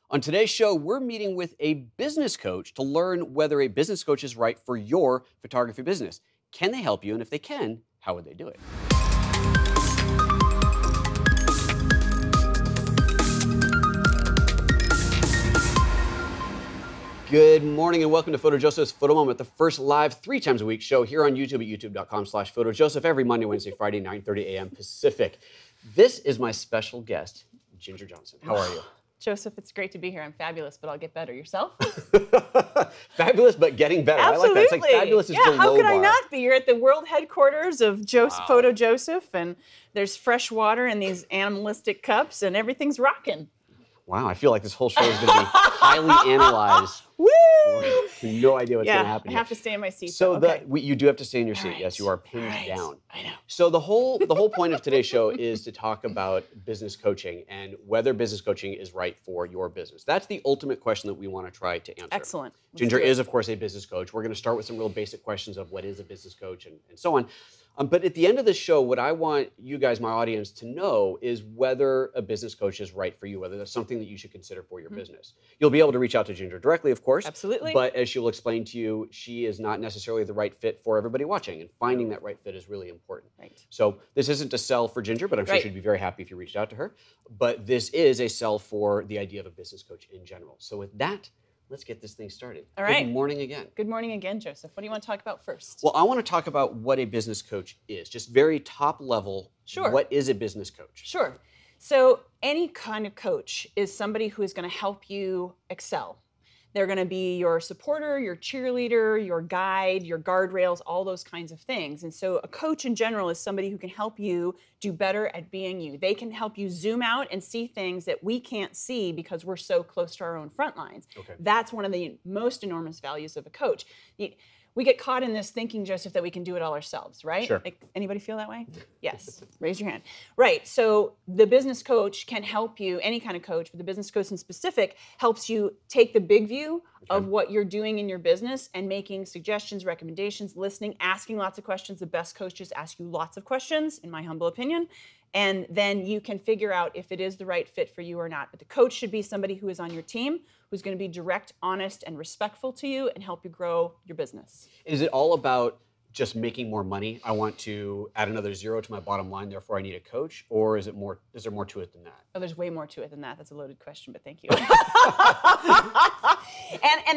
On today's show, we're meeting with a business coach to learn whether a business coach is right for your photography business. Can they help you? And if they can, how would they do it? Good morning and welcome to PhotoJoseph's Photo Moment, the first live 3 times a week show here on YouTube at youtube.com/PhotoJoseph every Monday, Wednesday, Friday, 9:30 a.m. Pacific. This is my special guest, Ginger Johnson. How are you? Joseph, it's great to be here. I'm fabulous, but I'll get better. Yourself? Fabulous, but getting better. Absolutely. I like that. It's like fabulous is the low how could bar. I not be? You're at the world headquarters of PhotoJoseph, and there's fresh water in these animalistic cups, and everything's rocking. Wow, I feel like this whole show is going to be highly analyzed. Woo! No idea what's going to happen. I have to stay in my seat. So okay. you do have to stay in your seat. Right. Yes, you are pinned down. I know. So the whole point of today's show is to talk about business coaching and whether business coaching is right for your business. That's the ultimate question that we want to try to answer. Excellent. Ginger is, of course, a business coach. We're going to start with some real basic questions of what is a business coach and so on. But at the end of the show, what I want you guys, my audience, to know is whether a business coach is right for you, whether that's something that you should consider for your business. You'll be able to reach out to Ginger directly, of course. Absolutely. But as she'll explain to you, she is not necessarily the right fit for everybody watching, and finding that right fit is really important. Right. So this isn't to sell for Ginger, but I'm sure she'd be very happy if you reached out to her. But this is a sell for the idea of a business coach in general. So with that, let's get this thing started. All right. Good morning again. Good morning again, Joseph. What do you want to talk about first? Well, I want to talk about what a business coach is. Just very top level. Sure. What is a business coach? Sure. So any kind of coach is somebody who is going to help you excel. They're going to be your supporter, your cheerleader, your guide, your guardrails, all those kinds of things. And so a coach in general is somebody who can help you do better at being you. They can help you zoom out and see things that we can't see because we're so close to our own front lines. Okay. That's one of the most enormous values of a coach. We get caught in this thinking, Joseph, that we can do it all ourselves, right? Sure. Like, anybody feel that way? Yes. Raise your hand. Right. So the business coach can help you, any kind of coach, but the business coach in specific helps you take the big view of what you're doing in your business and making suggestions, recommendations, listening, asking lots of questions. The best coaches ask you lots of questions, in my humble opinion. And then you can figure out if it is the right fit for you or not. But the coach should be somebody who is on your team, who's going to be direct, honest, and respectful to you and help you grow your business. Is it all about just making more money? I want to add another zero to my bottom line, therefore I need a coach? Or is there more to it than that? Oh, there's way more to it than that. That's a loaded question, but thank you. and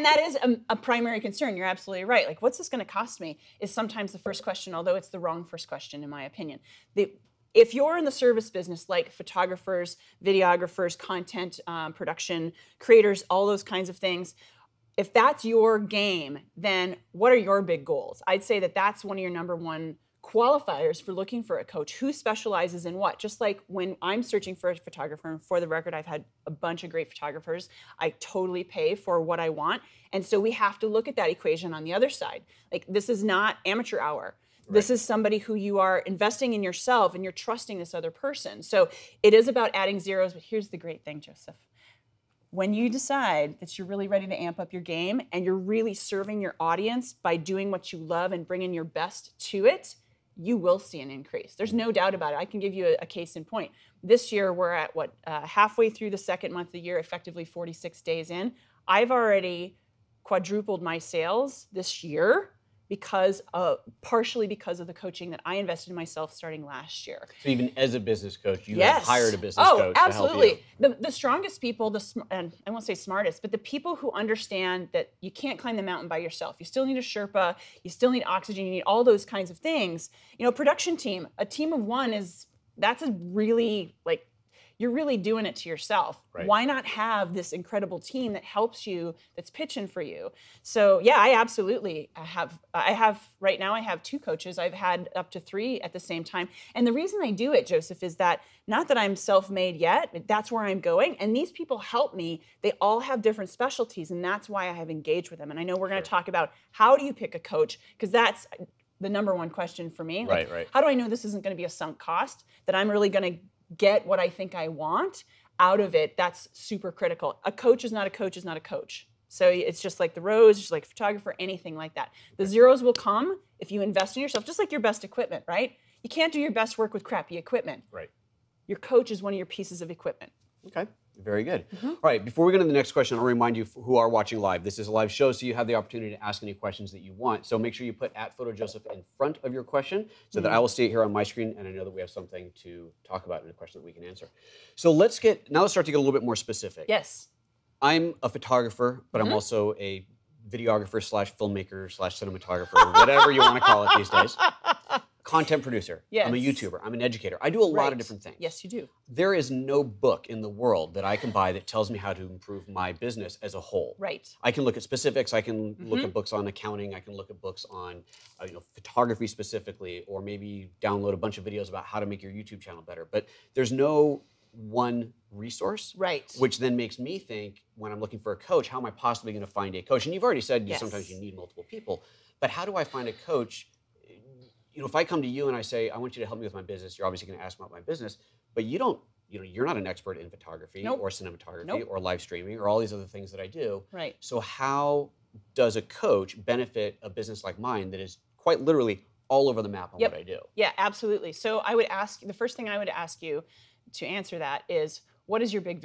that is a primary concern. You're absolutely right. Like, what's this going to cost me is sometimes the first question, although it's the wrong first question in my opinion. If you're in the service business, like photographers, videographers, content production creators, all those kinds of things, if that's your game, then what are your big goals? I'd say that that's one of your number one qualifiers for looking for a coach. Who specializes in what? Just like when I'm searching for a photographer, and for the record, I've had a bunch of great photographers. I totally pay for what I want. And so we have to look at that equation on the other side. Like, this is not amateur hour. Right. This is somebody who you are investing in yourself and you're trusting this other person. So it is about adding zeros, but here's the great thing, Joseph. When you decide that you're really ready to amp up your game and you're really serving your audience by doing what you love and bringing your best to it, you will see an increase. There's no doubt about it. I can give you a case in point. This year, we're at halfway through the second month of the year, effectively 46 days in. I've already quadrupled my sales this year partially because of the coaching that I invested in myself starting last year. So even as a business coach, you have hired a business coach absolutely. to help you. The strongest people, and I won't say smartest, but the people who understand that you can't climb the mountain by yourself. You still need a Sherpa, you still need oxygen, you need all those kinds of things. You know, production team, a team of one that's a really, like, you're really doing it to yourself. Right. Why not have this incredible team that helps you, that's pitching for you? So yeah, I absolutely have. Right now I have 2 coaches. I've had up to 3 at the same time. And the reason I do it, Joseph, is that not that I'm self-made yet, that's where I'm going. And these people help me. They all have different specialties, and that's why I have engaged with them. And I know we're going to talk about how do you pick a coach, because that's the number one question for me. Like, right. How do I know this isn't going to be a sunk cost, that I'm really going to get what I think I want out of it? That's super critical. A coach is not a coach is not a coach. So it's just like the rose, just like photographer, anything like that. The zeros will come if you invest in yourself, just like your best equipment, right? You can't do your best work with crappy equipment. Right. Your coach is one of your pieces of equipment. Okay. Very good. All right, before we get to the next question, I'll remind you who are watching live. This is a live show, so you have the opportunity to ask any questions that you want. So make sure you put @PhotoJoseph in front of your question so that I will see it here on my screen, and I know that we have something to talk about and a question that we can answer. So let's start to get a little bit more specific. Yes. I'm a photographer, but I'm also a videographer / filmmaker / cinematographer, whatever you want to call it these days. Content producer. Yes. I'm a YouTuber. I'm an educator. I do a lot of different things. Yes, you do. There is no book in the world that I can buy that tells me how to improve my business as a whole. Right. I can look at specifics. I can look at books on accounting. I can look at books on photography specifically, or maybe download a bunch of videos about how to make your YouTube channel better. But there's no one resource, right? Which then makes me think, when I'm looking for a coach, how am I possibly going to find a coach? And you've already said sometimes you need multiple people, but how do I find a coach? If I come to you and I say, I want you to help me with my business, you're obviously going to ask about my business, but you don't, you're not an expert in photography or cinematography or live streaming or all these other things that I do. Right. So how does a coach benefit a business like mine that is quite literally all over the map on what I do? Yeah, absolutely. So I would ask, the first thing I would ask you to answer that is, what is your big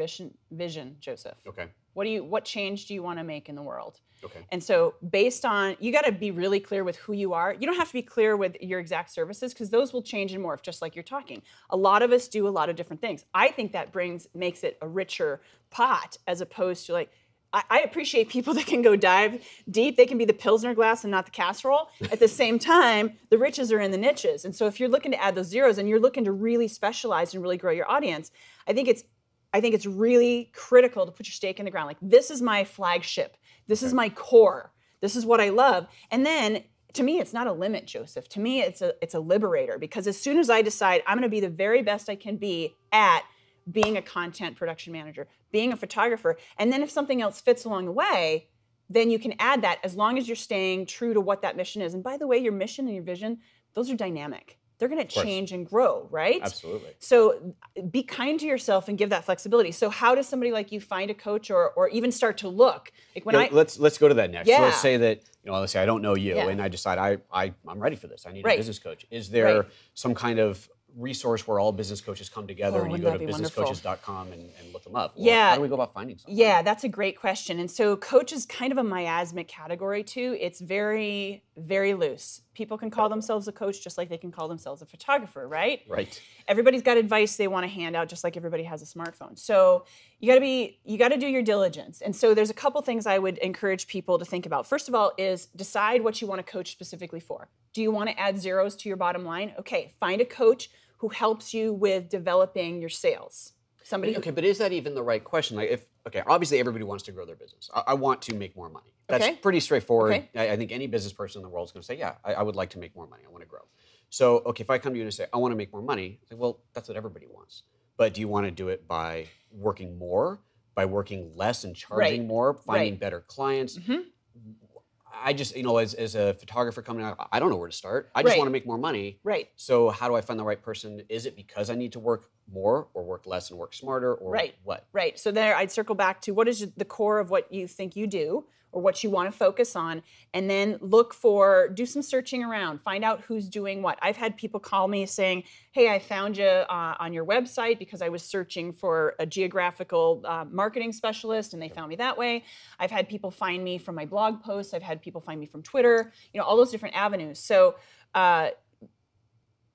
vision, Joseph? Okay. What change do you want to make in the world? Okay. And so based on, you got to be really clear with who you are. You don't have to be clear with your exact services, because those will change and morph just like you're talking. A lot of us do a lot of different things. I think that makes it a richer pot, as opposed to like, I appreciate people that can go dive deep. They can be the Pilsner glass and not the casserole. At the same time, the riches are in the niches. And so if you're looking to add those zeros and you're looking to really specialize and really grow your audience, I think it's really critical to put your stake in the ground. Like, this is my flagship. This is my core. This is what I love. And then, to me, it's not a limit, Joseph. To me, it's a liberator, because as soon as I decide I'm going to be the very best I can be at being a content production manager, being a photographer, and then if something else fits along the way, then you can add that, as long as you're staying true to what that mission is. And by the way, your mission and your vision, those are dynamic. They're going to change and grow, right? Absolutely. So be kind to yourself and give that flexibility. So how does somebody like you find a coach, or even start to look? Like when let's go to that next. Yeah. So let's say that, let's say I don't know you, and I decide I'm ready for this. I need a business coach. Is there some kind of resource where all business coaches come together and you go to businesscoaches.com and look them up? Or how do we go about finding something? Yeah, that's a great question. And so coach is kind of a miasmic category too. It's very, very loose. People can call themselves a coach just like they can call themselves a photographer, right? Right. Everybody's got advice they want to hand out, just like everybody has a smartphone. So you got to do your diligence. And so there's a couple things I would encourage people to think about. First of all is decide what you want to coach specifically for. Do you want to add zeros to your bottom line? Okay, find a coach who helps you with developing your sales. Okay, but is that even the right question? Like, obviously everybody wants to grow their business. I want to make more money. That's pretty straightforward. Okay. I think any business person in the world is going to say, yeah, I would like to make more money. I want to grow. So, if I come to you and say, I want to make more money, I say, well, that's what everybody wants. But do you want to do it by working more, by working less and charging more, finding better clients? I just, as a photographer coming out, I don't know where to start. I just want to make more money. Right. So how do I find the right person? Is it because I need to work more or work less and work smarter, or what? Right. So there, I'd circle back to, what is the core of what you think you do or what you want to focus on, and then do some searching around, find out who's doing what. I've had people call me saying, hey, I found you on your website because I was searching for a geographical marketing specialist, and they found me that way. I've had people find me from my blog posts. I've had people find me from Twitter, all those different avenues. So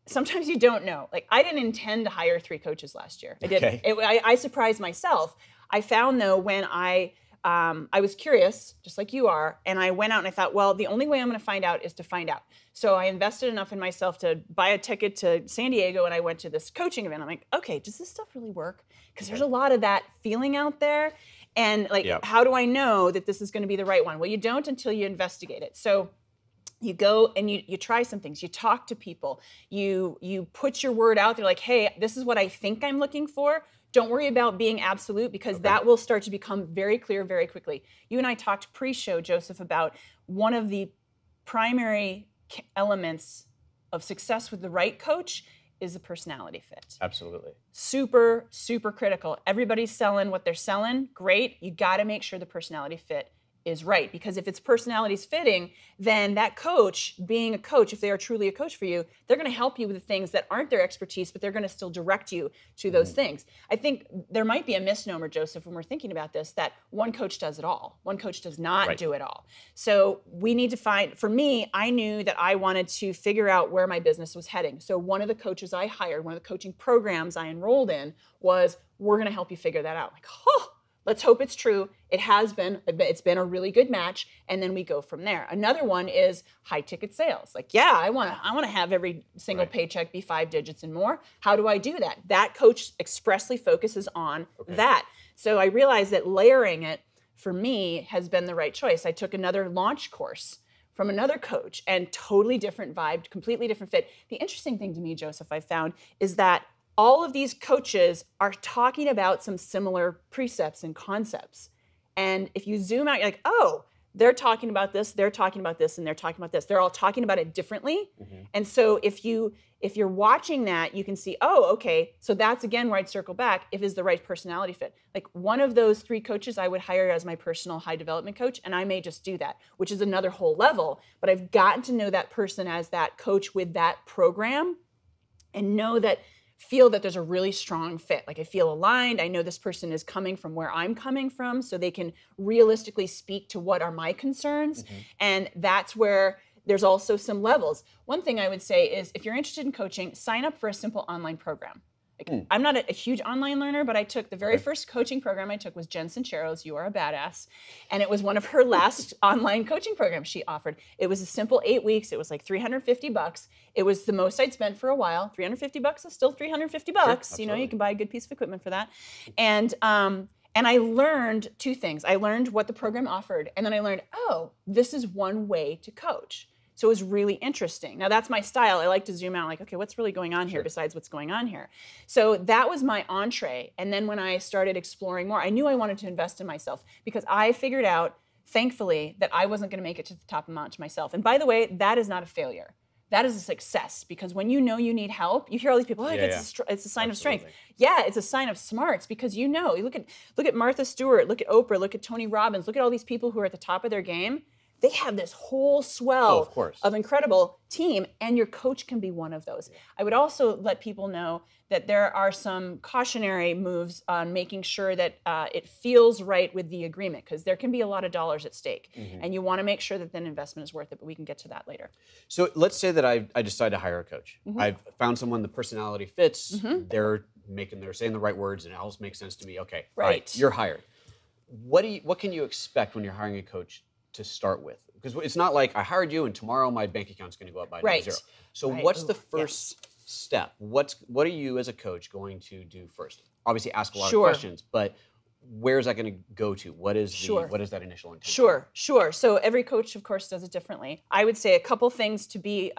sometimes you don't know. Like, I didn't intend to hire 3 coaches last year. I didn't. I surprised myself. I found, though, when I was curious, just like you are, and I went out and I thought, well, the only way I'm going to find out is to find out. So I invested enough in myself to buy a ticket to San Diego, and I went to this coaching event. I'm like, okay, does this stuff really work? Because there's a lot of that feeling out there. And how do I know that this is going to be the right one? Well, you don't until you investigate it. So you go and you try some things. You talk to people. You put your word out there like, hey, this is what I think I'm looking for. Don't worry about being absolute, because that will start to become very clear very quickly. You and I talked pre-show, Joseph, about one of the primary elements of success with the right coach is the personality fit. Absolutely. Super, super critical. Everybody's selling what they're selling. Great. You got to make sure the personality fit is right. Because if it's personalities fitting, then that coach, being a coach, if they are truly a coach for you, they're going to help you with the things that aren't their expertise, but they're going to still direct you to those things. I think there might be a misnomer, Joseph, when we're thinking about this, that one coach does it all. One coach does not do it all. So we need to find, for me, I knew that I wanted to figure out where my business was heading. So one of the coaches I hired, one of the coaching programs I enrolled in was, we're going to help you figure that out. Like, oh, let's hope it's true. It has been. It's been a really good match, and then we go from there. Another one is high ticket sales. Like, yeah, I want to have every single paycheck be 5 digits and more. How do I do that? That coach expressly focuses on that. So I realized that layering it for me has been the right choice. I took another launch course from another coach, and totally different vibe, completely different fit. The interesting thing to me, Joseph, I found is that all of these coaches are talking about some similar precepts and concepts. And if you zoom out, you're like, oh, they're talking about this, they're talking about this, and they're talking about this. They're all talking about it differently. And so if you're watching that, you can see, oh, okay, so that's again where I'd circle back, if is the right personality fit. Like one of those 3 coaches I would hire as my personal high development coach, and I may just do that, which is another whole level. But I've gotten to know that person as that coach with that program and feel that there's a really strong fit. Like I feel aligned. I know this person is coming from where I'm coming from, so they can realistically speak to what are my concerns. And that's where there's also some levels. One thing I would say is if you're interested in coaching, sign up for a simple online program. Like, I'm not a huge online learner, but I took the very first coaching program I took was Jen Sincero's You Are a Badass. And it was one of her last online coaching programs she offered. It was a simple 8 weeks. It was like $350. It was the most I'd spent for a while. $350 is still $350. You know, you can buy a good piece of equipment for that. And I learned 2 things. I learned what the program offered, and then I learned, oh, this is one way to coach. So it was really interesting. Now that's my style. I like to zoom out, like, okay, what's really going on here besides what's going on here? So that was my entree. And then when I started exploring more, I knew I wanted to invest in myself because I figured out, thankfully, that I wasn't going to make it to the top of the mountain myself. And by the way, that is not a failure. That is a success, because when you know you need help, you hear all these people, it's a sign of strength. Yeah, it's a sign of smarts, because you know, you look at Martha Stewart, look at Oprah, look at Tony Robbins, look at all these people who are at the top of their game. They have this whole swell of incredible team, and your coach can be one of those. I would also let people know that there are some cautionary moves on making sure that it feels right with the agreement, because there can be a lot of dollars at stake, and you want to make sure that that investment is worth it, but we can get to that later. So let's say that I decide to hire a coach. I've found someone the personality fits, they're saying the right words, and it all makes sense to me. Okay, all right, you're hired. What can you expect when you're hiring a coach to start with? Because it's not like I hired you and tomorrow my bank account's going to go up by zero. So what's the first step? What are you as a coach going to do first? Obviously ask a lot of questions, but where is that going to go to? What is that initial intention? Sure. So every coach, of course, does it differently. I would say a couple things to be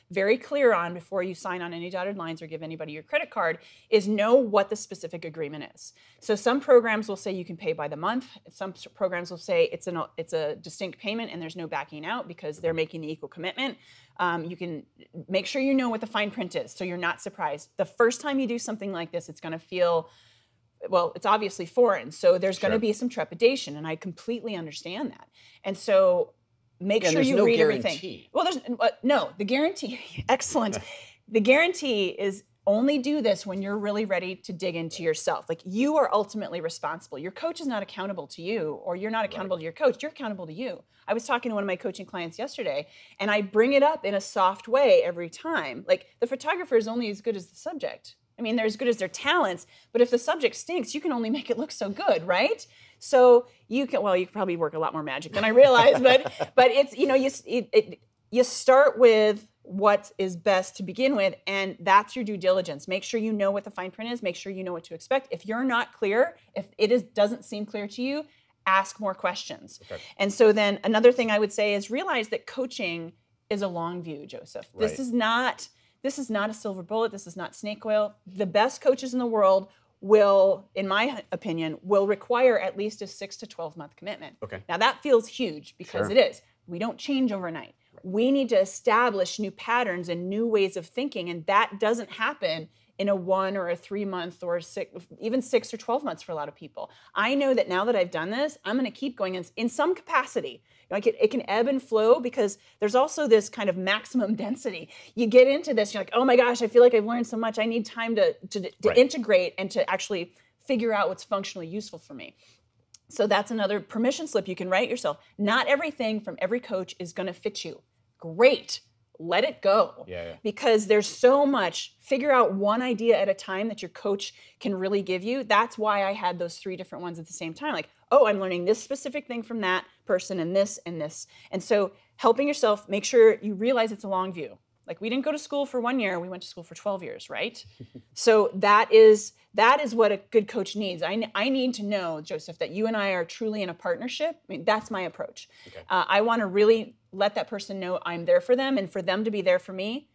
very clear on before you sign on any dotted lines or give anybody your credit card is know what the specific agreement is. So some programs will say you can pay by the month. Some programs will say it's a distinct payment and there's no backing out because they're making the equal commitment. You can make sure you know what the fine print is so you're not surprised. The first time you do something like this, it's going to feel, well, it's obviously foreign, so there's going to be some trepidation, and I completely understand that. And so make sure you read everything. Well, there's no, the guarantee, excellent. The guarantee is only do this when you're really ready to dig into yourself. Like, you are ultimately responsible. Your coach is not accountable to you, or you're not accountable to your coach. You're accountable to you. I was talking to one of my coaching clients yesterday, and I bring it up in a soft way every time. Like, the photographer is only as good as the subject. I mean, they're as good as their talents, but if the subject stinks, you can only make it look so good, right? So you can probably work a lot more magic than I realize, but it's, you know, you start with what is best to begin with, and that's your due diligence. Make sure you know what the fine print is. Make sure you know what to expect. If you're not clear, if it doesn't seem clear to you, ask more questions. Okay. And so then another thing I would say is realize that coaching is a long view, Joseph. Right. This is not a silver bullet. This is not snake oil. The best coaches in the world will, in my opinion, will require at least a 6 to 12 month commitment. Okay. Now that feels huge because it is. We don't change overnight. Right. We need to establish new patterns and new ways of thinking, and that doesn't happen in a 1 or a 3 month or even 6 or 12 months for a lot of people. I know that now that I've done this, I'm going to keep going in some capacity. Like it can ebb and flow because there's also this kind of maximum density. You get into this, you're like, oh my gosh, I feel like I've learned so much. I need time to integrate and to actually figure out what's functionally useful for me. So that's another permission slip you can write yourself. Not everything from every coach is going to fit you. Great. Let it go. Because there's so much. Figure out one idea at a time that your coach can really give you. That's why I had those 3 different ones at the same time. Like, oh, I'm learning this specific thing from that person and this and this. And so helping yourself, make sure you realize it's a long view. Like, we didn't go to school for 1 year, we went to school for 12 years, right? So that is what a good coach needs. I need to know, Joseph, that you and I are truly in a partnership. I mean, that's my approach. Okay. I want to really let that person know I'm there for them, and for them to be there for me,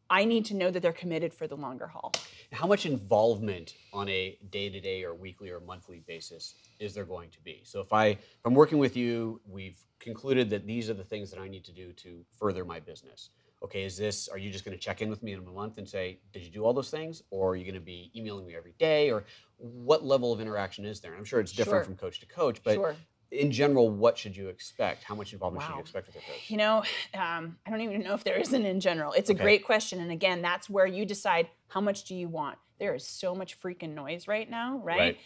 I need to know that they're committed for the longer haul. How much involvement on a day-to-day or weekly or monthly basis is there going to be? So if I'm working with you, we've concluded that these are the things that I need to do to further my business. Okay, are you just going to check in with me in a month and say, did you do all those things? Or are you going to be emailing me every day? Or what level of interaction is there? And I'm sure it's different from coach to coach, but in general, what should you expect? How much involvement should you expect with your coach? You know, I don't even know if there is an in general. It's a great question. And again, that's where you decide how much do you want. There is so much freaking noise right now, right?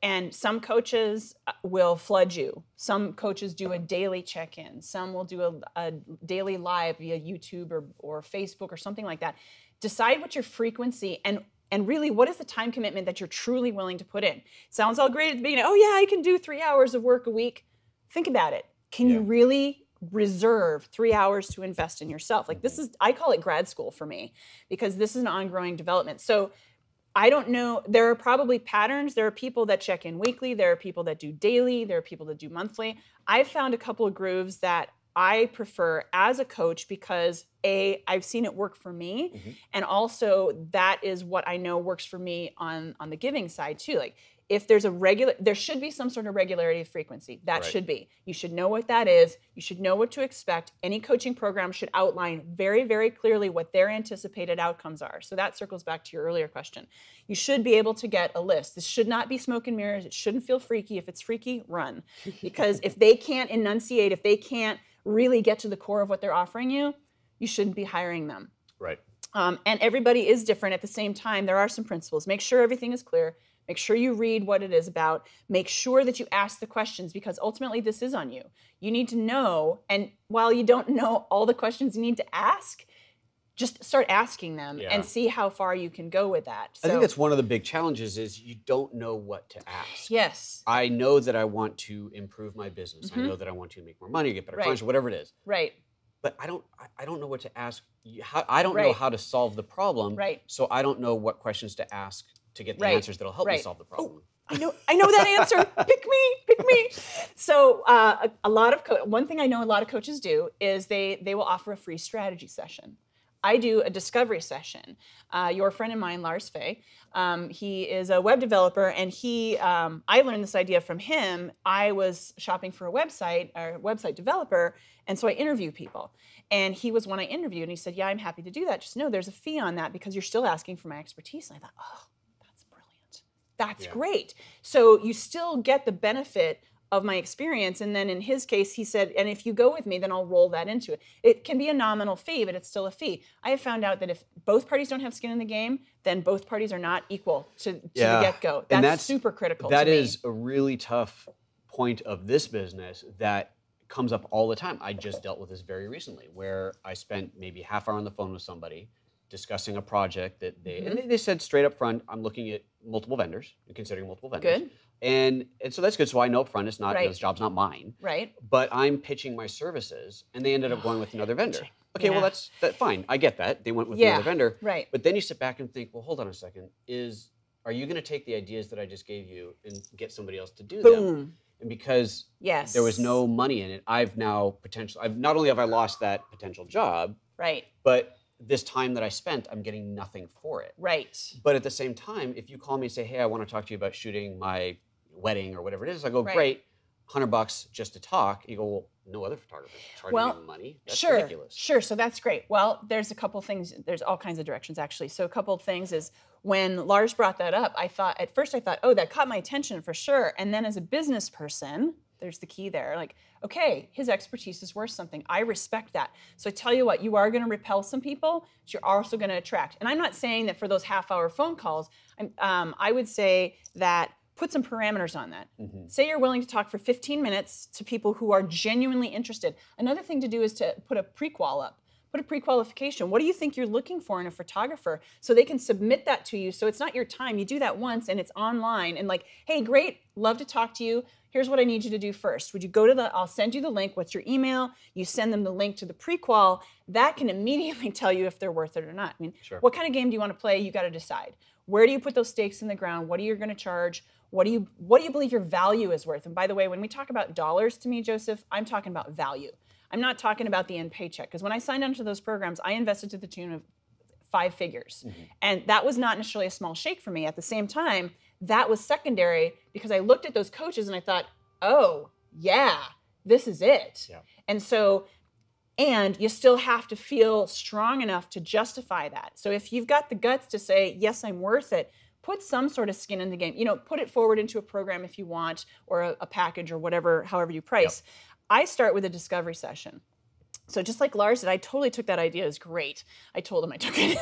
And some coaches will flood you. Some coaches do a daily check-in. Some will do a daily live via YouTube or Facebook or something like that. Decide what your frequency and really what is the time commitment that you're truly willing to put in. Sounds all great at the beginning. Oh yeah, I can do 3 hours of work a week. Think about it. Can you really reserve 3 hours to invest in yourself? Like, I call it grad school for me, because this is an ongoing development. So I don't know. There are probably patterns. There are people that check in weekly. There are people that do daily. There are people that do monthly. I've found a couple of grooves that I prefer as a coach because I've seen it work for me. And also that is what I know works for me on the giving side too. Like, if there's there should be some sort of regularity of frequency. That should be. You should know what that is. You should know what to expect. Any coaching program should outline very, very clearly what their anticipated outcomes are. So that circles back to your earlier question. You should be able to get a list. This should not be smoke and mirrors. It shouldn't feel freaky. If it's freaky, run. Because if they can't enunciate, if they can't really get to the core of what they're offering you, you shouldn't be hiring them. Right. And everybody is different. At the same time, there are some principles. Make sure everything is clear. Make sure you read what it is about. Make sure that you ask the questions, because ultimately this is on you. You need to know, and while you don't know all the questions you need to ask, just start asking them and see how far you can go with that. I think that's one of the big challenges is you don't know what to ask. Yes. I know that I want to improve my business. I know that I want to make more money, get better clients, or whatever it is. Right. But I don't know what to ask. I don't know how to solve the problem. Right. So I don't know what questions to ask to get the answers that'll help me solve the problem. Oh, I know that answer. Pick me. So one thing I know a lot of coaches do is they will offer a free strategy session. I do a discovery session. Your friend of mine, Lars Fay, he is a web developer, and I learned this idea from him. I was shopping for a website developer, and so I interview people. And he was one I interviewed, and he said, yeah, I'm happy to do that. Just know there's a fee on that because you're still asking for my expertise. And I thought, oh, that's brilliant. That's great. So you still get the benefit of my experience. And then in his case, he said, and if you go with me, then I'll roll that into it. It can be a nominal fee, but it's still a fee. I have found out that if both parties don't have skin in the game, then both parties are not equal to the get-go. That's super critical to me. That is a really tough point of this business that comes up all the time. I just dealt with this very recently, where I spent maybe half hour on the phone with somebody discussing a project that they said straight up front, I'm looking at multiple vendors and considering multiple vendors. Good. And so that's good. So I know up front it's not, this job's not mine. Right. But I'm pitching my services, and they ended up going with another vendor. Okay, well, that's fine. I get that. They went with another vendor. Right. But then you sit back and think, well, hold on a second. Are you going to take the ideas that I just gave you and get somebody else to do them? And because there was no money in it, not only have I lost that potential job, but this time that I spent, I'm getting nothing for it. Right. But at the same time, if you call me and say, hey, I want to talk to you about shooting my wedding or whatever it is, I go, great, $100 just to talk. You go, well, no other photographers charging me money. That's ridiculous. Sure, so that's great. Well, there's a couple things. There's all kinds of directions, actually. So a couple of things is, when Lars brought that up, at first I thought, oh, that caught my attention for sure. And then as a business person, there's the key there. Like, okay, his expertise is worth something. I respect that. So I tell you what, you are going to repel some people, but you're also going to attract. And I'm not saying that for those half-hour phone calls. I would say that put some parameters on that. Say you're willing to talk for 15 minutes to people who are genuinely interested. Another thing to do is to put a pre-qual up. Put a pre-qualification. What do you think you're looking for in a photographer? So they can submit that to you. So it's not your time. You do that once and it's online and like, hey, great, love to talk to you. Here's what I need you to do first. Would you go to I'll send you the link. What's your email? You send them the link to the pre-qual. That can immediately tell you if they're worth it or not. I mean, what kind of game do you want to play? You got to decide. Where do you put those stakes in the ground? What are you going to charge? What do you believe your value is worth? And by the way, when we talk about dollars to me, Joseph, I'm talking about value. I'm not talking about the end paycheck, because when I signed onto those programs, I invested to the tune of 5 figures. And that was not necessarily a small shake for me. At the same time, that was secondary because I looked at those coaches and I thought, oh, yeah, this is it. And so, and you still have to feel strong enough to justify that. So if you've got the guts to say, yes, I'm worth it, put some sort of skin in the game. You know, put it forward into a program if you want, or a package or whatever, however you price. I start with a discovery session. So just like Lars did, I totally took that idea as great. I told him I took it.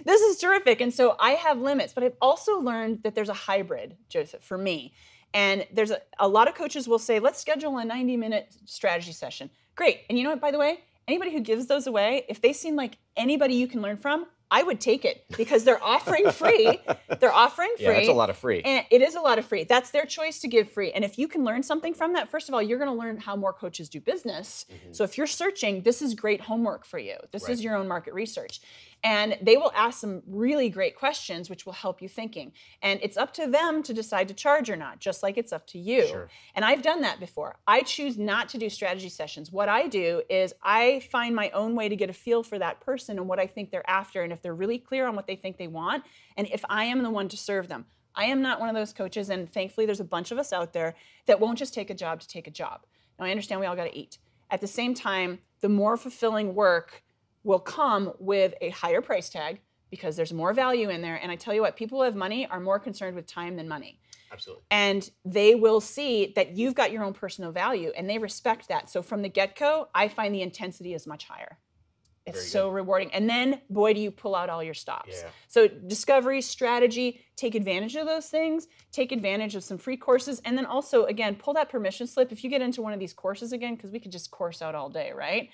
This is terrific. And so I have limits, but I've also learned that there's a hybrid, Joseph, for me. And there's a lot of coaches will say, let's schedule a 90-minute strategy session. Great. And you know what, by the way, anybody who gives those away, if they seem like anybody you can learn from, I would take it because they're offering free. They're offering free. Yeah, it's a lot of free. And it is a lot of free. That's their choice to give free. And if you can learn something from that, first of all, you're going to learn how more coaches do business. So if you're searching, this is great homework for you. This is your own market research. And they will ask some really great questions, which will help you thinking. And it's up to them to decide to charge or not, just like it's up to you. And I've done that before. I choose not to do strategy sessions. What I do is I find my own way to get a feel for that person and what I think they're after, and if they're really clear on what they think they want, and if I am the one to serve them. I am not one of those coaches, and thankfully there's a bunch of us out there that won't just take a job to take a job. Now, I understand we all got to eat. At the same time, the more fulfilling work will come with a higher price tag because there's more value in there. And I tell you what, people who have money are more concerned with time than money. Absolutely. And they will see that you've got your own personal value, and they respect that. So from the get-go, I find the intensity is much higher. It's so rewarding. And then, boy, do you pull out all your stops. So discovery, strategy, take advantage of those things, take advantage of some free courses, and then also, again, pull that permission slip. If you get into one of these courses again, because we could just course out all day, right?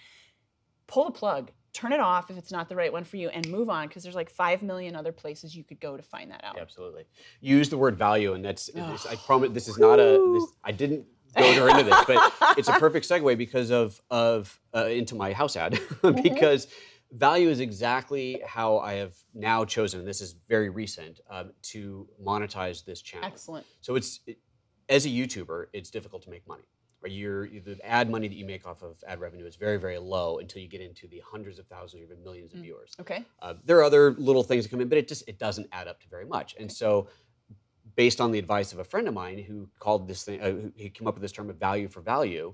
Pull the plug. Turn it off if it's not the right one for you and move on, because there's like 5 million other places you could go to find that out. Yeah, absolutely. Use the word value, and that's, I promise this is not I didn't go into this, but it's a perfect segue because of into my house ad, because value is exactly how I have now chosen, and this is very recent, to monetize this channel. Excellent. So as a YouTuber, it's difficult to make money. The ad money that you make off of ad revenue is very, very low until you get into the hundreds of thousands or even millions of viewers. Okay. There are other little things that come in, but it doesn't add up to very much. And so, based on the advice of a friend of mine who called this thing, he came up with this term of value for value,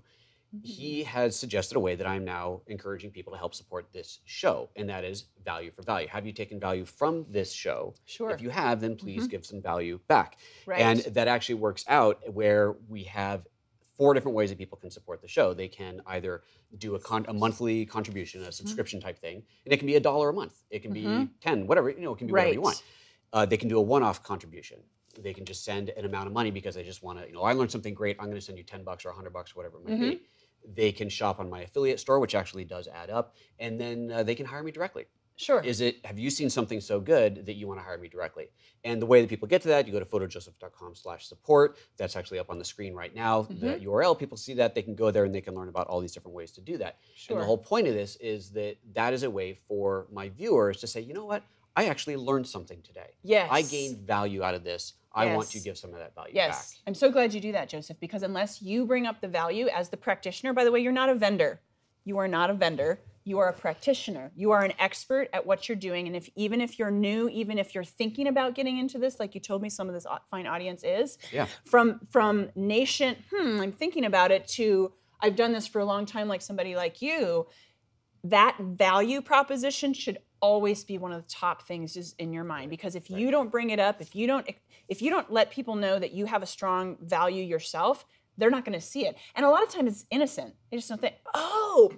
he has suggested a way that I'm now encouraging people to help support this show, and that is value for value. Have you taken value from this show? Sure. If you have, then please give some value back. Right. And that actually works out where we have 4 different ways that people can support the show. They can either do a monthly contribution, a subscription type thing, and it can be $1 a month. It can be 10, whatever, it can be whatever you want. They can do a one-off contribution. They can just send an amount of money because they just want to, I learned something great, I'm going to send you $10 or $100, whatever it might be. They can shop on my affiliate store, which actually does add up, and then they can hire me directly. Sure. Have you seen something so good that you want to hire me directly? And the way that people get to that, you go to PhotoJoseph.com/support. That's actually up on the screen right now. The URL, people see that, they can go there and they can learn about all these different ways to do that. Sure. And the whole point of this is that is a way for my viewers to say, you know what? I actually learned something today. Yes. I gained value out of this. I want to give some of that value back. I'm so glad you do that, Joseph, because unless you bring up the value as the practitioner, by the way, you're not a vendor. You are not a vendor. You are a practitioner. You are an expert at what you're doing. And even if you're new, even if you're thinking about getting into this, like you told me some of this fine audience is, from nascent, I'm thinking about it, to I've done this for a long time, like somebody like you, that value proposition should always be one of the top things is in your mind, because if you don't bring it up, if you don't let people know that you have a strong value yourself, they're not going to see it. And a lot of times it's innocent. They just don't think, oh,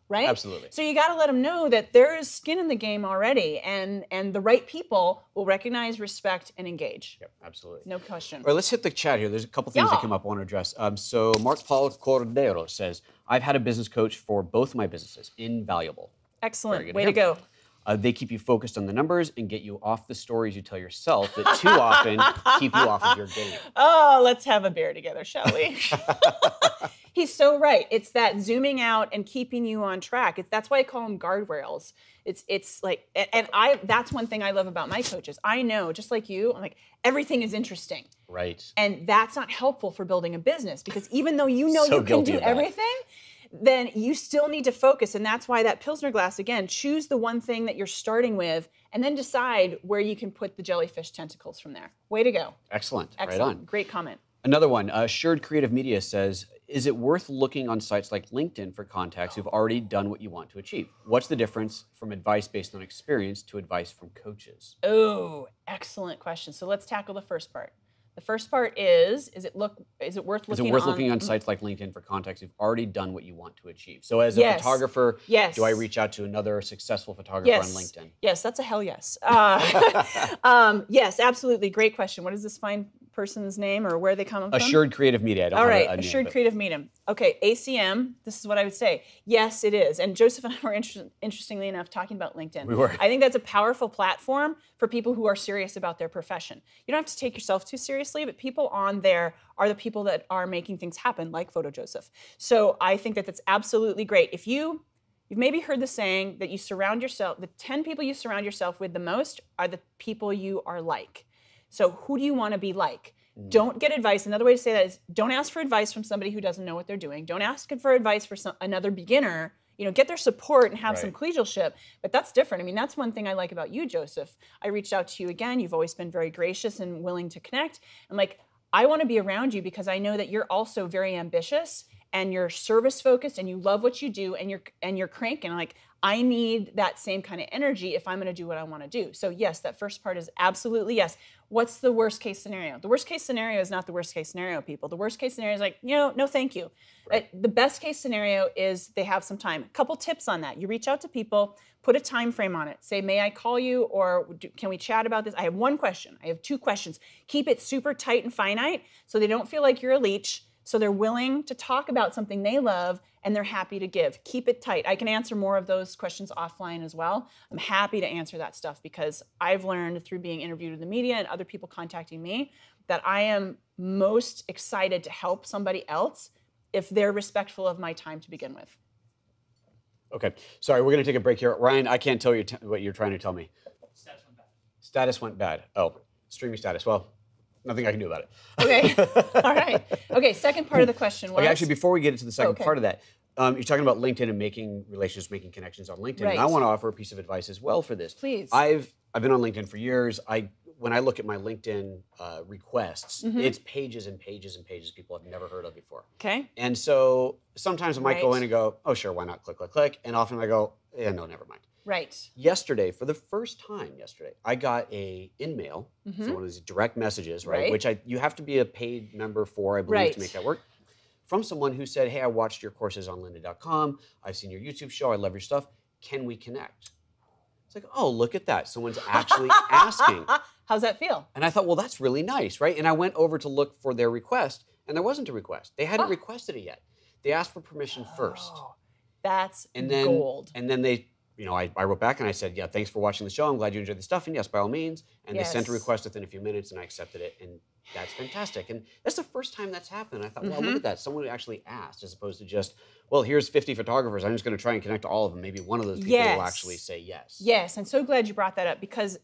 right? Absolutely. So you got to let them know that there is skin in the game already, and the right people will recognize, respect, and engage. Yep, absolutely. No question. All right, let's hit the chat here. There's a couple things that come up I want to address. So Mark Paul Cordero says, I've had a business coach for both my businesses. Invaluable. Excellent. Way to go. They keep you focused on the numbers and get you off the stories you tell yourself that too often keep you off of your game. Oh, let's have a beer together, shall we? He's so right. It's that zooming out and keeping you on track. That's why I call them guardrails. It's like, and that's one thing I love about my coaches. I know, just like you, I'm like, everything is interesting. Right. And that's not helpful for building a business, because even though you know you can do everything, then you still need to focus. And that's why that Pilsner glass, again, choose the one thing that you're starting with and then decide where you can put the jellyfish tentacles from there. Way to go. Excellent. Excellent. Right on. Great comment. Another one, Assured Creative Media says, is it worth looking on sites like LinkedIn for contacts who've already done what you want to achieve? What's the difference from advice based on experience to advice from coaches? Oh, excellent question. So let's tackle the first part. The first part is it worth looking Is it worth looking on sites like LinkedIn for contacts who've already done what you want to achieve? So as a photographer, do I reach out to another successful photographer on LinkedIn? Yes, that's a hell yes. Yes, absolutely. Great question. What is this fine person's name, or where are they coming from? Assured Creative Media. I don't All right, have a name, Assured Creative Media. Okay, ACM, this is what I would say. Yes, it is. And Joseph and I were, interestingly enough, talking about LinkedIn. We were. I think that's a powerful platform for people who are serious about their profession. You don't have to take yourself too seriously, but people on there are the people that are making things happen, like PhotoJoseph. So I think that that's absolutely great. If you've maybe heard the saying that the 10 people you surround yourself with the most are the people you are like. So who do you want to be like? Don't get advice. Another way to say that is, don't ask for advice from somebody who doesn't know what they're doing. Don't ask for advice for another beginner. Get their support and have some collegialship. But that's different. I mean, that's one thing I like about you, Joseph. I reached out to you again. You've always been very gracious and willing to connect. I'm like, I want to be around you because I know that you're also very ambitious and you're service focused and you love what you do and you're cranking. Like, I need that same kind of energy if I'm going to do what I want to do. So yes, that first part is absolutely yes. What's the worst case scenario? The worst case scenario is not the worst case scenario, people. The worst case scenario is like, no, thank you. Right. The best case scenario is they have some time. A couple tips on that. You reach out to people, put a time frame on it. Say, may I call you, or can we chat about this? I have one question. I have two questions. Keep it super tight and finite so they don't feel like you're a leech. So they're willing to talk about something they love and they're happy to give. Keep it tight. I can answer more of those questions offline as well. I'm happy to answer that stuff because I've learned through being interviewed in the media and other people contacting me that I am most excited to help somebody else if they're respectful of my time to begin with. Okay. Sorry, we're going to take a break here. Ryan, I can't tell you what you're trying to tell me. Status went bad. Status went bad. Oh, streaming status. Well, nothing I can do about it. Okay. All right. Okay. Second part of the question was. Okay, actually, before we get into the second part of that, you're talking about LinkedIn and making relationships, making connections on LinkedIn. And I want to offer a piece of advice as well for this. Please. I've been on LinkedIn for years. When I look at my LinkedIn requests, it's pages and pages and pages people I've never heard of before. Okay. And so sometimes I might go in and go, oh, sure, why not? Click, click, click. And often I go, yeah, no, never mind. Right. Yesterday, for the first time yesterday, I got a in-mail, so one of these direct messages, right? Which you have to be a paid member for, I believe, to make that work, from someone who said, hey, I watched your courses on lynda.com. I've seen your YouTube show. I love your stuff. Can we connect? It's like, oh, look at that. Someone's actually asking. How's that feel? And I thought, well, that's really nice, right? And I went over to look for their request, and there wasn't a request. They hadn't requested it yet. They asked for permission first. That's gold. And then they... I wrote back and I said, yeah, thanks for watching the show. I'm glad you enjoyed the stuff. And yes, by all means. And they sent a request within a few minutes and I accepted it. And that's fantastic. And that's the first time that's happened. I thought, well, look at that. Someone actually asked as opposed to just, well, here's 50 photographers. I'm just going to try and connect to all of them. Maybe one of those people will actually say yes. Yes. I'm so glad you brought that up because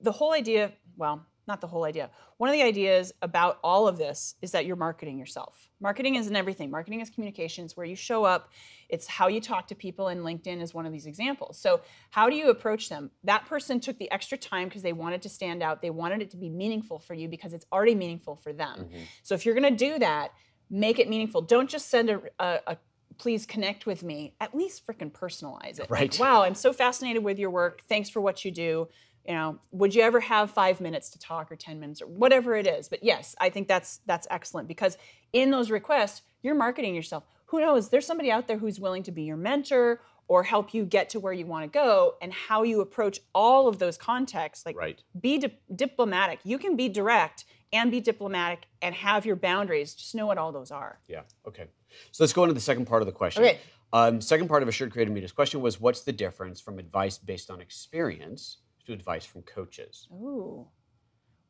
the whole idea, well, not the whole idea. One of the ideas about all of this is that you're marketing yourself. Marketing isn't everything. Marketing is communications, where you show up. It's how you talk to people, and LinkedIn is one of these examples. So how do you approach them? That person took the extra time because they wanted to stand out. They wanted it to be meaningful for you because it's already meaningful for them. So if you're going to do that, make it meaningful. Don't just send a please connect with me, at least freaking personalize it. Right. Like, wow, I'm so fascinated with your work. Thanks for what you do. You know, would you ever have 5 minutes to talk or 10 minutes or whatever it is? But yes, I think that's excellent, because in those requests, you're marketing yourself. Who knows? There's somebody out there who's willing to be your mentor or help you get to where you want to go, and how you approach all of those contexts. Like, be diplomatic. You can be direct and be diplomatic and have your boundaries. Just know what all those are. Yeah. Okay. So let's go into the second part of the question. Okay. Second part of Assured Creative Media's question was, what's the difference from advice based on experience to advice from coaches? Ooh,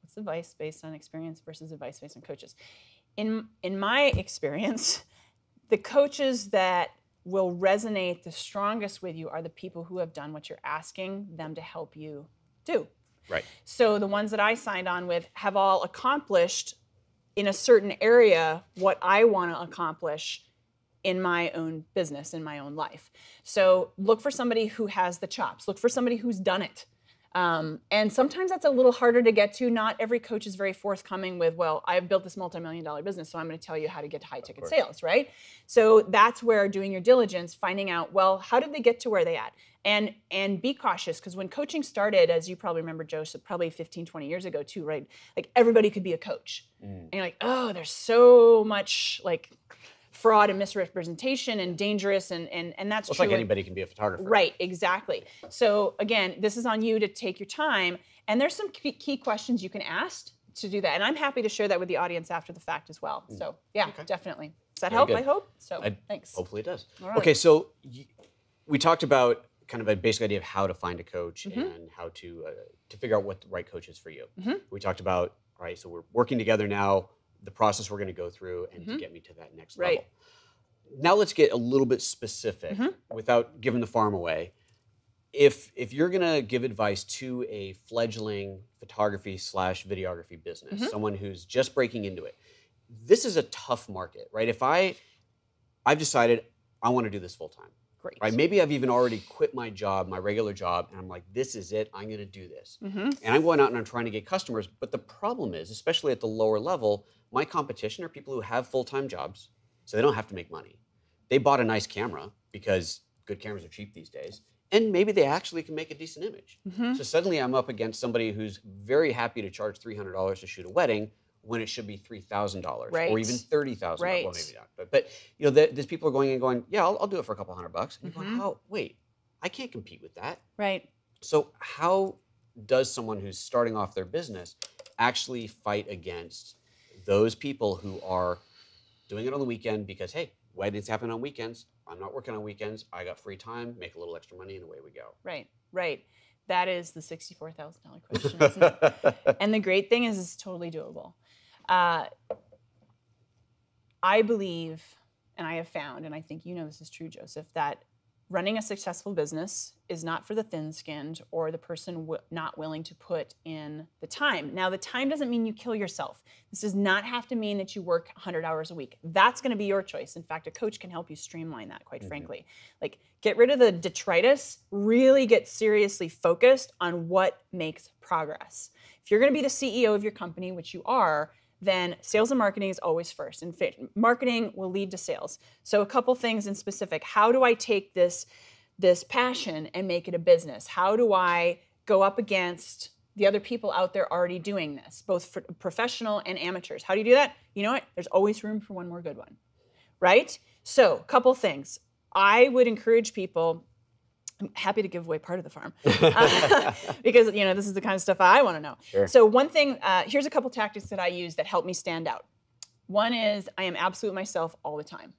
what's advice based on experience versus advice based on coaches? In my experience, the coaches that will resonate the strongest with you are the people who have done what you're asking them to help you do. Right. So the ones that I signed on with have all accomplished in a certain area what I want to accomplish in my own business, in my own life. So look for somebody who has the chops. Look for somebody who's done it. And sometimes that's a little harder to get to. Not every coach is very forthcoming with, well, I've built this multi-million-dollar business, so I'm going to tell you how to get to high-ticket sales, right? So that's where doing your diligence, finding out, well, how did they get to where they at? And be cautious, because when coaching started, as you probably remember, Joseph, probably 15, 20 years ago too, right? Like, everybody could be a coach. And you're like, oh, there's so much like fraud and misrepresentation and dangerous, and that's It's true. like anybody can be a photographer. Right, exactly. So again, this is on you to take your time, and there's some key questions you can ask to do that. And I'm happy to share that with the audience after the fact as well. So yeah, definitely. Does that help? good. I hope. So thanks. Hopefully it does. All right. Okay, so we talked about kind of a basic idea of how to find a coach and how to figure out what the right coach is for you. We talked about, all right, so we're working together now, the process we're going to go through and to get me to that next level. Now let's get a little bit specific without giving the farm away. If you're going to give advice to a fledgling photography / videography business, someone who's just breaking into it, this is a tough market, right? If I've decided I want to do this full time. Great. Right? Maybe I've even already quit my job, my regular job, and I'm like, this is it, I'm gonna do this. And I'm going out and I'm trying to get customers, but the problem is, especially at the lower level, my competition are people who have full-time jobs, so they don't have to make money. They bought a nice camera, because good cameras are cheap these days, and maybe they actually can make a decent image. So suddenly I'm up against somebody who's very happy to charge $300 to shoot a wedding, when it should be $3,000 or even $30,000. Right. Well, maybe not. But you know, these people are going and going, yeah, I'll do it for a couple $100. And you're going, oh, wait, I can't compete with that. Right. So how does someone who's starting off their business actually fight against those people who are doing it on the weekend because, hey, weddings happen on weekends. I'm not working on weekends. I got free time, make a little extra money, and away we go. Right. Right. That is the $64,000 question, isn't it? And the great thing is, it's totally doable. I believe, and I have found, and I think you know this is true, Joseph, that running a successful business is not for the thin-skinned or the person not willing to put in the time. Now, the time doesn't mean you kill yourself. This does not have to mean that you work 100 hours a week. That's going to be your choice. In fact, a coach can help you streamline that, quite frankly. Like, get rid of the detritus, really get seriously focused on what makes progress. If you're going to be the CEO of your company, which you are, then sales and marketing is always first. In fact, marketing will lead to sales. So a couple things in specific. How do I take this passion and make it a business? How do I go up against the other people out there already doing this, both for professional and amateurs? How do you do that? You know what? There's always room for one more good one, right? So a couple things. I would encourage people, I'm happy to give away part of the farm because, you know, this is the kind of stuff I want to know. Sure. So one thing, here's a couple tactics that I use that help me stand out. One is I am absolute myself all the time.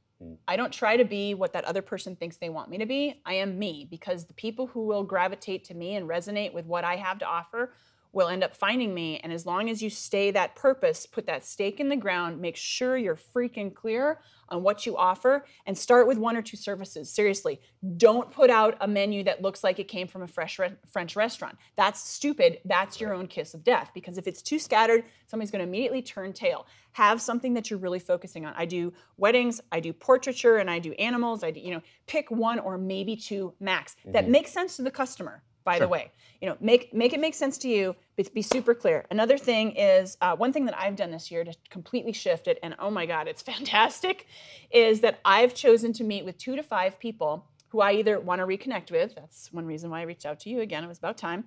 I don't try to be what that other person thinks they want me to be. I am me, because the people who will gravitate to me and resonate with what I have to offer will end up finding me. And as long as you stay that purpose, put that stake in the ground, make sure you're freaking clear on what you offer, and start with 1 or 2 services. Seriously, don't put out a menu that looks like it came from a French restaurant. That's stupid. That's your own kiss of death, because if it's too scattered, somebody's going to immediately turn tail. Have something that you're really focusing on. I do weddings, I do portraiture, and I do animals. I do, you know, pick 1 or maybe 2 max that makes sense to the customer. by the way. You know, make it make sense to you, but be super clear. Another thing is, one thing that I've done this year to completely shift it, and oh my God, it's fantastic, is that I've chosen to meet with 2 to 5 people who I either want to reconnect with, that's one reason why I reached out to you again, it was about time,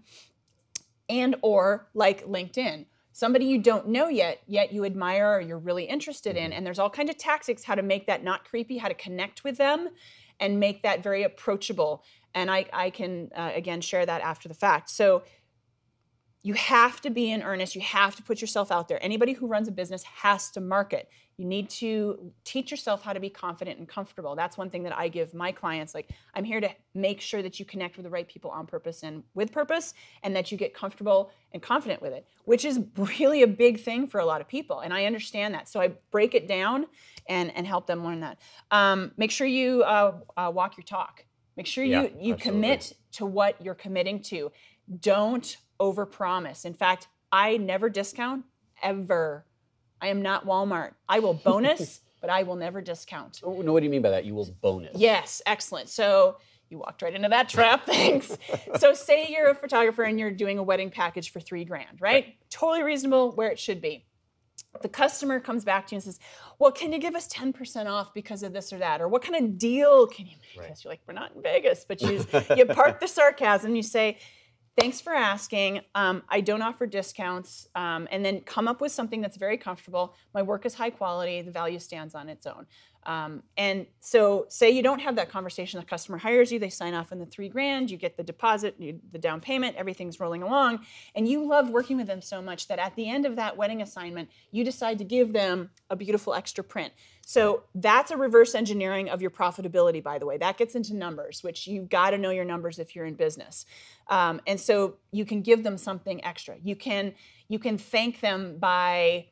and or like LinkedIn. Somebody you don't know yet you admire or you're really interested in, and there's all kinds of tactics how to make that not creepy, how to connect with them and make that very approachable. And I can, again, share that after the fact. So you have to be in earnest. You have to put yourself out there. Anybody who runs a business has to market. You need to teach yourself how to be confident and comfortable. That's one thing that I give my clients. Like, I'm here to make sure that you connect with the right people on purpose and with purpose, and that you get comfortable and confident with it, which is really a big thing for a lot of people. And I understand that. So I break it down and help them learn that. Make sure you walk your talk. Make sure you commit to what you're committing to. Don't overpromise. In fact, I never discount, ever. I am not Walmart. I will bonus, but I will never discount. Oh, no, what do you mean by that? You will bonus? Yes, excellent. So you walked right into that trap, thanks. So say you're a photographer and you're doing a wedding package for $3,000, right? Totally reasonable, where it should be. The customer comes back to you and says, well, can you give us 10% off because of this or that? Or what kind of deal can you make us? You're like, we're not in Vegas, but you park the sarcasm, you say, thanks for asking. I don't offer discounts. And then come up with something that's very comfortable. My work is high quality. The value stands on its own. And so say you don't have that conversation. The customer hires you. They sign off on the $3,000. You get the deposit, the down payment. Everything's rolling along. And you love working with them so much that at the end of that wedding assignment, you decide to give them a beautiful extra print. So that's a reverse engineering of your profitability, by the way. That gets into numbers, which you've got to know your numbers if you're in business. And so you can give them something extra. You can thank them by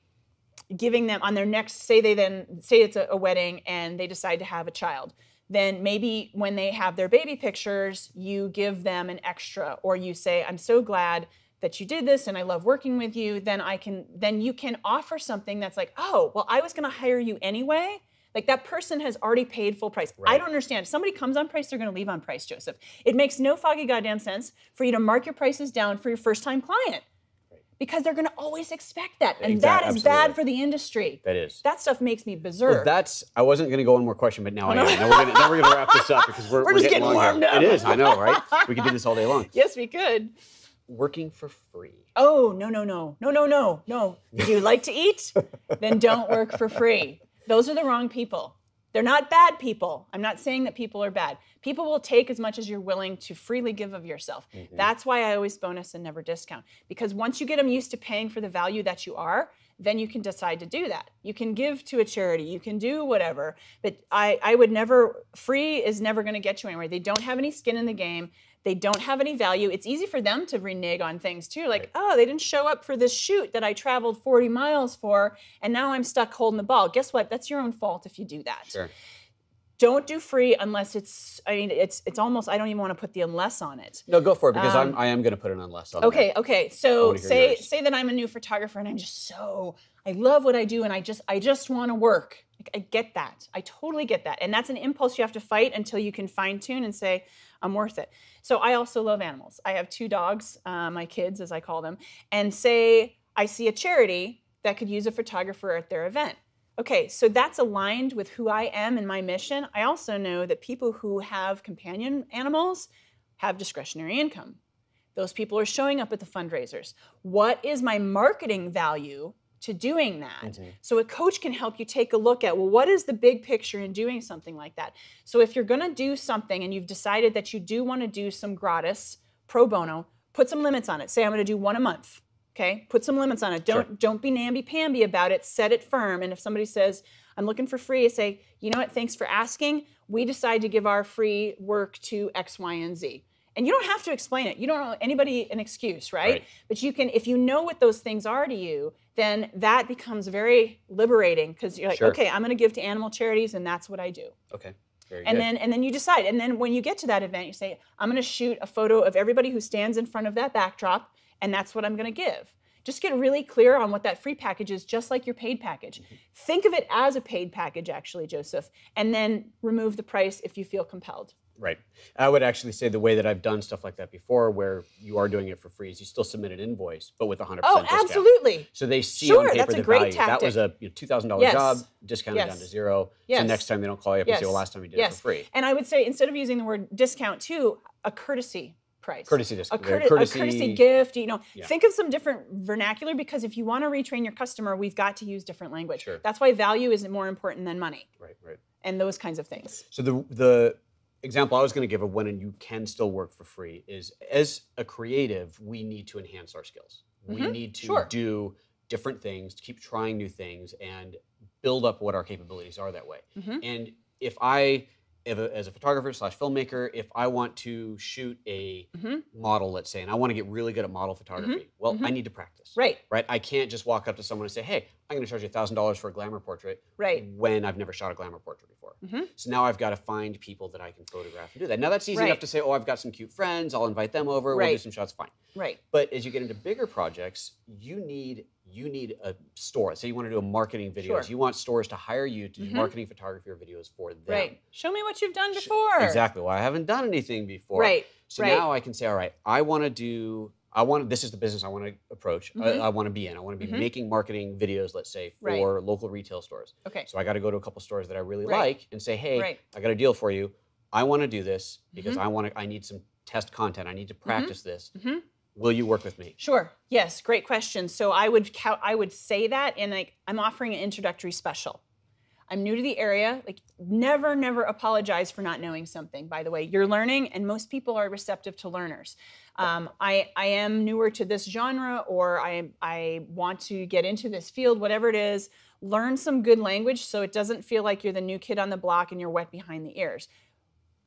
giving them on their next, say it's a wedding and they decide to have a child. Then maybe when they have their baby pictures, you give them an extra, or you say, I'm so glad that you did this and I love working with you. Then you can offer something that's like, oh, well, I was going to hire you anyway. Like, that person has already paid full price. Right. I don't understand. If somebody comes on price, they're going to leave on price, Joseph. It makes no foggy goddamn sense for you to mark your prices down for your first-time client. Because they're going to always expect that. And that is bad for the industry. That is. That stuff makes me berserk. Well, I wasn't going to go one more question, but now I am. Now we're going to wrap this up because we're just getting warmed up. It is, I know, right? We could do this all day long. Yes, we could. Working for free. Oh, no. Do you like to eat? Then don't work for free. Those are the wrong people. They're not bad people. I'm not saying that people are bad. People will take as much as you're willing to freely give of yourself. Mm-hmm. That's why I always bonus and never discount. Because once you get them used to paying for the value that you are, then you can decide to do that. You can give to a charity. You can do whatever. But I would never, free is never going to get you anywhere. They don't have any skin in the game. They don't have any value. It's easy for them to renege on things too. Like, oh, they didn't show up for this shoot that I traveled 40 miles for, and now I'm stuck holding the ball. Guess what? That's your own fault if you do that. Sure. Don't do free unless it's almost, I don't even want to put the unless on it. No, go for it, because I am going to put an unless on it. Okay. So say that I'm a new photographer and I love what I do and I just want to work. I get that. I totally get that. And that's an impulse you have to fight until you can fine tune and say, I'm worth it. So I also love animals. I have 2 dogs, my kids, as I call them. And say I see a charity that could use a photographer at their event. Okay, so that's aligned with who I am and my mission. I also know that people who have companion animals have discretionary income. Those people are showing up at the fundraisers. What is my marketing value to doing that? Mm-hmm. So a coach can help you take a look at, well, what is the big picture in doing something like that? So if you're going to do something and you've decided that you do want to do some gratis, pro bono, put some limits on it. Say I'm going to do 1 a month. Okay, put some limits on it. Don't be namby-pamby about it. Set it firm. And if somebody says, I'm looking for free, say, you know what, thanks for asking. We decide to give our free work to X, Y, and Z. And you don't have to explain it. You don't owe anybody an excuse, right? But you can, if you know what those things are to you, then that becomes very liberating, because you're like, okay, I'm going to give to animal charities, and that's what I do. Okay. Very and good. then you decide. And then when you get to that event, you say, I'm going to shoot a photo of everybody who stands in front of that backdrop, and that's what I'm going to give. Just get really clear on what that free package is, just like your paid package. Think of it as a paid package, actually, Joseph, and then remove the price if you feel compelled. Right. I would actually say the way that I've done stuff like that before, where you are doing it for free, is you still submit an invoice, but with 100% discount. Oh, absolutely. So they see Sure, on paper that's a the great value. tactic. That was a $2,000 Yes. job, discounted Yes. down to zero. Yes. So next time they don't call you up and say, well, last time you did it for free. And I would say, instead of using the word discount too, a courtesy price. Courtesy discount. A courtesy gift, you know. Think of some different vernacular, because if you want to retrain your customer, we've got to use different language. Sure. That's why value is more important than money. Right, right. And those kinds of things. So the example I was going to give of when you can still work for free is, as a creative, we need to enhance our skills. We need to do different things, to keep trying new things, and build up what our capabilities are that way. And if as a photographer / filmmaker, if I want to shoot a model, let's say, and I want to get really good at model photography, well, I need to practice. Right. I can't just walk up to someone and say, hey, I'm going to charge you $1,000 for a glamour portrait when I've never shot a glamour portrait before. So now I've got to find people that I can photograph and do that. Now that's easy enough to say, oh, I've got some cute friends, I'll invite them over, we'll do some shots, fine. But as you get into bigger projects, you need a store. Say you want to do a marketing videos. You want stores to hire you to do marketing photography or videos for them. Show me what you've done before. Exactly. Well, I haven't done anything before. So now I can say, all right, this is the business I want to approach. I want to be in. I want to be making marketing videos, let's say, for local retail stores. So I got to go to a couple stores that I really like and say, hey, I got a deal for you. I want to do this because I need some test content. I need to practice this. Will you work with me? Sure. Yes. Great question. So I would say that, and I'm offering an introductory special. I'm new to the area. Like, never apologize for not knowing something. By the way, you're learning, and most people are receptive to learners. I am newer to this genre, or I want to get into this field, whatever it is. Learn some good language so it doesn't feel like you're the new kid on the block and you're wet behind the ears.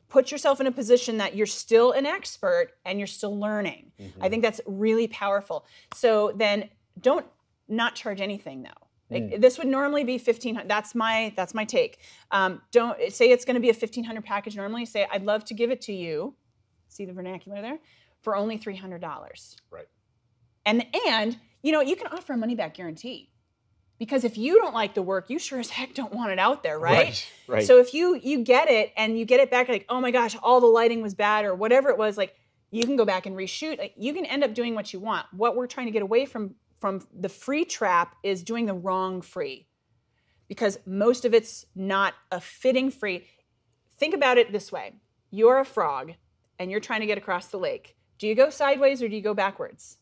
Put yourself in a position that you're still an expert and you're still learning. I think that's really powerful. So then don't not charge anything, though. Like, this would normally be $1,500. That's my take. Don't say it's going to be a $1,500 package. Normally, say I'd love to give it to you. See the vernacular there? For only $300. Right. And you know, you can offer a money back guarantee. Because if you don't like the work, you sure as heck don't want it out there, right? Right. So if you get it and you get it back, like, oh my gosh, all the lighting was bad or whatever it was, like, you can go back and reshoot. Like, you can end up doing what you want. What we're trying to get away from the free trap is doing the wrong free. Because most of it's not a fitting free. Think about it this way. You're a frog and you're trying to get across the lake. Do you go sideways or do you go backwards?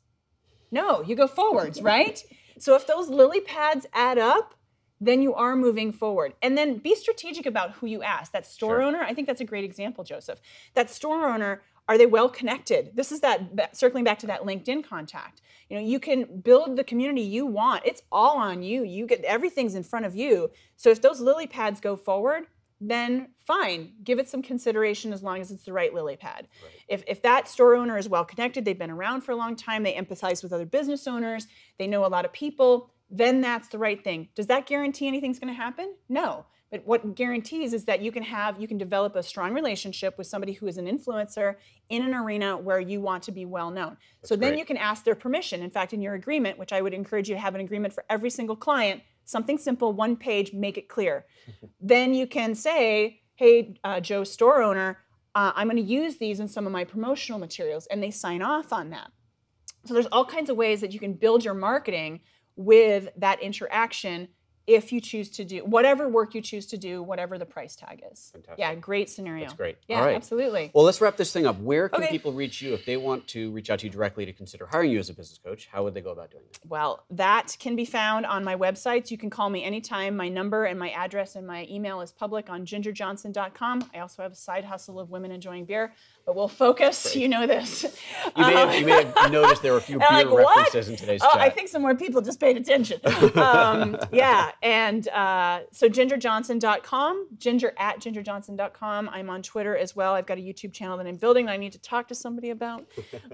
No, you go forwards, right? So if those lily pads add up, then you are moving forward. And then be strategic about who you ask. That store owner, I think that's a great example, Joseph. That store owner, are they well connected? This is that circling back to that LinkedIn contact. You know, you can build the community you want. It's all on you. You get everything's in front of you. So if those lily pads go forward, then fine, give it some consideration as long as it's the right lily pad. If that store owner is well connected, they've been around for a long time, they empathize with other business owners, they know a lot of people, then that's the right thing. Does that guarantee anything's going to happen? No. But what guarantees is that you can develop a strong relationship with somebody who is an influencer in an arena where you want to be well known. So then you can ask their permission. In fact, in your agreement, which I would encourage you to have an agreement for every single client, something simple, one page, make it clear. Then you can say, hey, Joe, store owner, I'm going to use these in some of my promotional materials, and they sign off on that. So there's all kinds of ways that you can build your marketing with that interaction if you choose to do whatever work you choose to do, whatever the price tag is. Fantastic. Yeah, great scenario. That's great. Yeah, all right. Absolutely. Well, let's wrap this thing up. Where can people reach you if they want to reach out to you directly to consider hiring you as a business coach? How would they go about doing that? Well, that can be found on my websites. You can call me anytime. My number and my address and my email is public on gingerjohnson.com. I also have a side hustle of women enjoying beer, but we'll focus. Great. You know this. You may have noticed there were a few beer references in today's chat. I think some more people just paid attention. Yeah. and so gingerjohnson.com, ginger@gingerjohnson.com. I'm on Twitter as well. I've got a YouTube channel that I'm building that I need to talk to somebody about,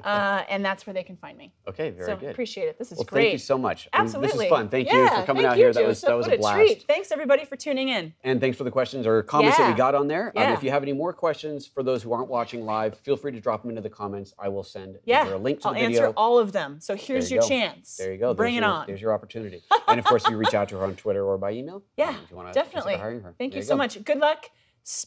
and that's where they can find me. Okay, very good. Appreciate it. This is great. Thank you so much. Absolutely. This is fun. Thank you for coming out here. That was a blast. Treat. Thanks everybody for tuning in. And thanks for the questions or comments that we got on there. Yeah. If you have any more questions for those who aren't watching live, feel free to drop them into the comments. I will send either a link to the video. I'll answer all of them. So here's your chance. There you go. Bring it on. There's your opportunity. And of course, you reach out to her on Twitter or by email. Yeah, if you want to definitely. hiring her. Thank you so much. Good luck.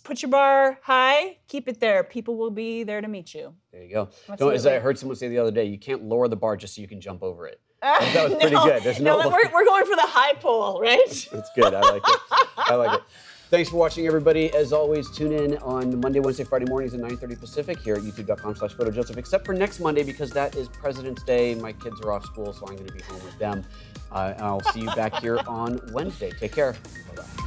Put your bar high. Keep it there. People will be there to meet you. There you go. As I heard someone say the other day, you can't lower the bar just so you can jump over it. That was pretty good. There's we're going for the high pole, right? That's good. I like it. I like it. Thanks for watching, everybody. As always, tune in on Monday, Wednesday, Friday mornings at 9:30 Pacific here at youtube.com/PhotoJoseph, except for next Monday because that is President's Day. My kids are off school, so I'm going to be home with them. And I'll see you back here on Wednesday. Take care. Bye-bye.